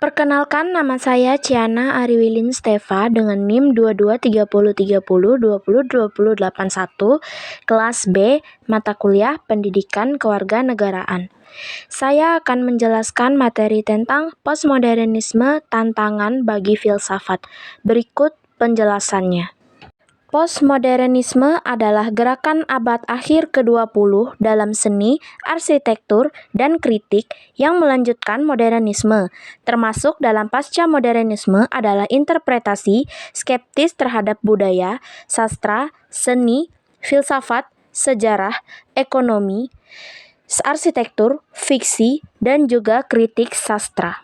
Perkenalkan, nama saya Ciana Ariwilin Stefa dengan NIM 223030202081, kelas B, mata kuliah Pendidikan Kewarganegaraan. Saya akan menjelaskan materi tentang postmodernisme, tantangan bagi filsafat. Berikut penjelasannya. Postmodernisme adalah gerakan abad akhir ke-20 dalam seni, arsitektur, dan kritik yang melanjutkan modernisme, termasuk dalam pasca modernisme adalah interpretasi skeptis terhadap budaya, sastra, seni, filsafat, sejarah, ekonomi, arsitektur, fiksi, dan juga kritik sastra.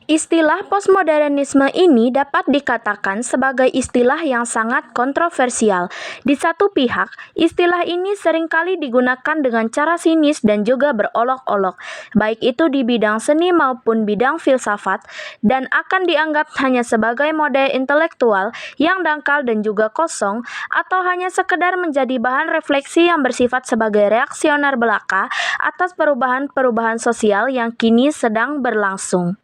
Istilah postmodernisme ini dapat dikatakan sebagai istilah yang sangat kontroversial. Di satu pihak, istilah ini seringkali digunakan dengan cara sinis dan juga berolok-olok, baik itu di bidang seni maupun bidang filsafat, dan akan dianggap hanya sebagai mode intelektual yang dangkal dan juga kosong, atau hanya sekedar menjadi bahan refleksi yang bersifat sebagai reaksioner belaka atas perubahan-perubahan sosial yang kini sedang berlangsung.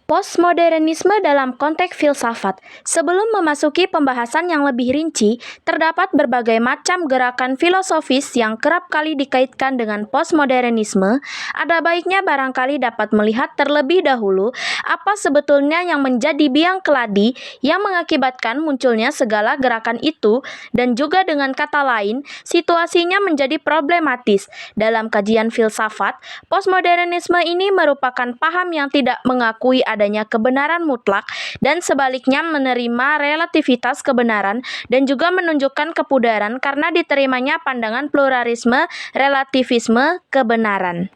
Postmodernisme dalam konteks filsafat. Sebelum memasuki pembahasan yang lebih rinci, terdapat berbagai macam gerakan filosofis yang kerap kali dikaitkan dengan postmodernisme. Ada baiknya barangkali dapat melihat terlebih dahulu apa sebetulnya yang menjadi biang keladi yang mengakibatkan munculnya segala gerakan itu, dan juga dengan kata lain, situasinya menjadi problematis. Dalam kajian filsafat, postmodernisme ini merupakan paham yang tidak mengakui adanya kebenaran mutlak dan sebaliknya menerima relativitas kebenaran dan juga menunjukkan kepudaran karena diterimanya pandangan pluralisme, relativisme, kebenaran.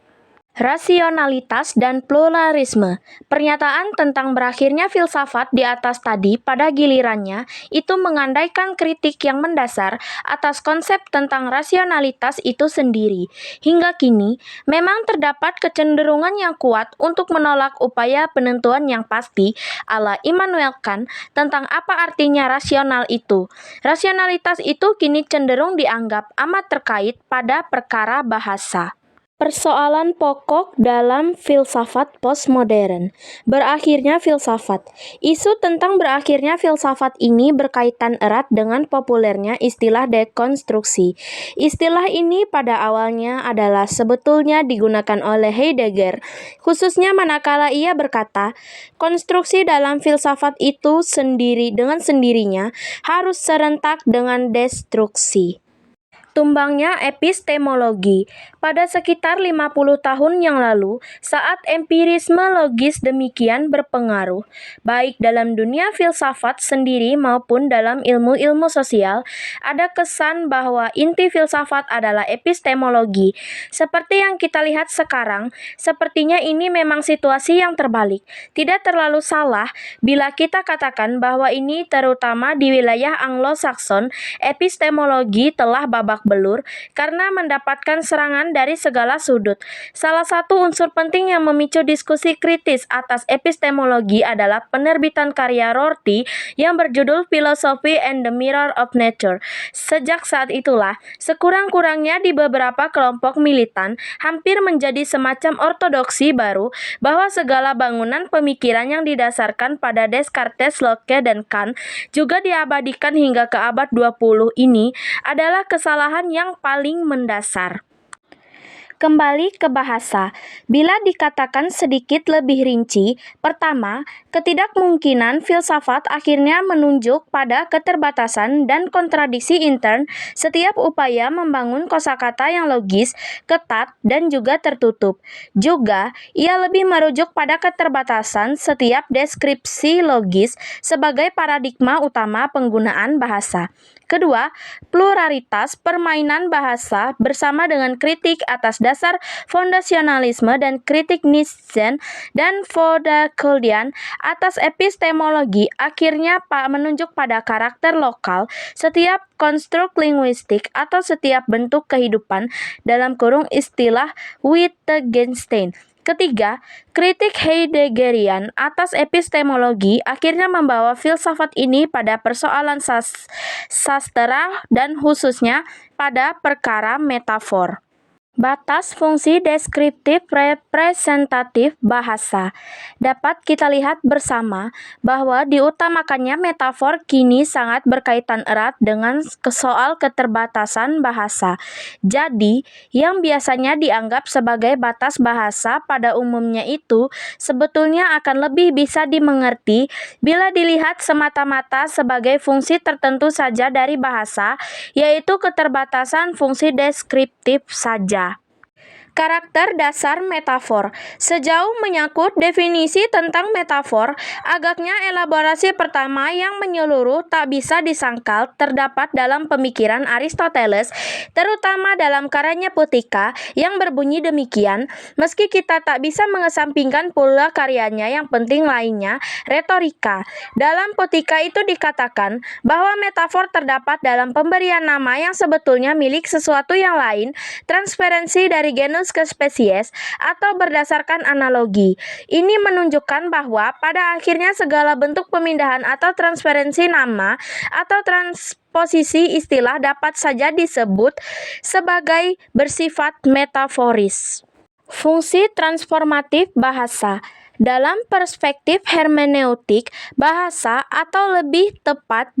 Rasionalitas dan pluralisme. Pernyataan tentang berakhirnya filsafat di atas tadi pada gilirannya itu mengandaikan kritik yang mendasar atas konsep tentang rasionalitas itu sendiri. Hingga kini, memang terdapat kecenderungan yang kuat untuk menolak upaya penentuan yang pasti ala Immanuel Kant tentang apa artinya rasional itu. Rasionalitas itu kini cenderung dianggap amat terkait pada perkara bahasa. Persoalan pokok dalam filsafat postmodern. Berakhirnya filsafat. Isu tentang berakhirnya filsafat ini berkaitan erat dengan populernya istilah dekonstruksi. Istilah ini pada awalnya adalah sebetulnya digunakan oleh Heidegger, khususnya manakala ia berkata, konstruksi dalam filsafat itu dengan sendirinya harus serentak dengan destruksi. Tumbangnya epistemologi. Pada sekitar 50 tahun yang lalu, saat empirisme logis demikian berpengaruh, baik dalam dunia filsafat sendiri maupun dalam ilmu-ilmu sosial, ada kesan bahwa inti filsafat adalah epistemologi. Seperti yang kita lihat sekarang, sepertinya ini memang situasi yang terbalik. Tidak terlalu salah bila kita katakan bahwa ini terutama di wilayah Anglo-Saxon, epistemologi telah babak belur karena mendapatkan serangan dari segala sudut. Salah satu unsur penting yang memicu diskusi kritis atas epistemologi adalah penerbitan karya Rorty yang berjudul Philosophy and the Mirror of Nature. Sejak saat itulah, sekurang-kurangnya di beberapa kelompok militan hampir menjadi semacam ortodoksi baru bahwa segala bangunan pemikiran yang didasarkan pada Descartes, Locke, dan Kant juga diabadikan hingga ke abad 20 ini adalah kesalahan yang paling mendasar. Kembali ke bahasa. Bila dikatakan sedikit lebih rinci, pertama, ketidakmungkinan filsafat akhirnya menunjuk pada keterbatasan dan kontradiksi intern setiap upaya membangun kosakata yang logis, ketat, dan juga tertutup. Juga, ia lebih merujuk pada keterbatasan setiap deskripsi logis sebagai paradigma utama penggunaan bahasa. Kedua, pluralitas permainan bahasa bersama dengan kritik atas dasar fondasionalisme dan kritik Nietzsche dan Foucauldian atas epistemologi akhirnya menunjuk pada karakter lokal setiap konstruk linguistik atau setiap bentuk kehidupan dalam kurung istilah Wittgenstein. Ketiga, kritik Heideggerian atas epistemologi akhirnya membawa filsafat ini pada persoalan sastra dan khususnya pada perkara metafor. Batas fungsi deskriptif representatif bahasa. Dapat kita lihat bersama bahwa diutamakannya metafor kini sangat berkaitan erat dengan soal keterbatasan bahasa. Jadi, yang biasanya dianggap sebagai batas bahasa pada umumnya itu sebetulnya akan lebih bisa dimengerti bila dilihat semata-mata sebagai fungsi tertentu saja dari bahasa, yaitu keterbatasan fungsi deskriptif saja. Karakter dasar metafor. Sejauh menyangkut definisi tentang metafor, agaknya elaborasi pertama yang menyeluruh tak bisa disangkal terdapat dalam pemikiran Aristoteles, terutama dalam karyanya Putika yang berbunyi demikian, meski kita tak bisa mengesampingkan pula karyanya yang penting lainnya, retorika. Dalam Putika itu dikatakan bahwa metafor terdapat dalam pemberian nama yang sebetulnya milik sesuatu yang lain, transferensi dari genus ke spesies, atau berdasarkan analogi. Ini menunjukkan bahwa pada akhirnya segala bentuk pemindahan atau transferensi nama atau transposisi istilah dapat saja disebut sebagai bersifat metaforis. Fungsi transformatif bahasa. Dalam perspektif hermeneutik, bahasa atau lebih tepat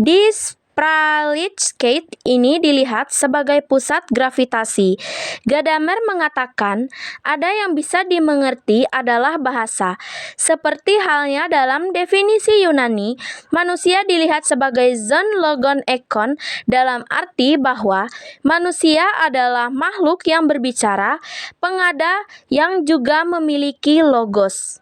Spralitzkate ini dilihat sebagai pusat gravitasi. Gadamer mengatakan, ada yang bisa dimengerti adalah bahasa. Seperti halnya dalam definisi Yunani, manusia dilihat sebagai zon logon ekon dalam arti bahwa manusia adalah makhluk yang berbicara, pengada yang juga memiliki logos.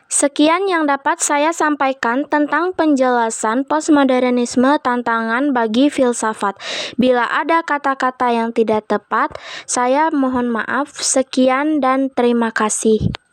Sekian yang dapat saya sampaikan tentang penjelasan postmodernisme tantangan bagi filsafat. Bila ada kata-kata yang tidak tepat, saya mohon maaf. Sekian dan terima kasih.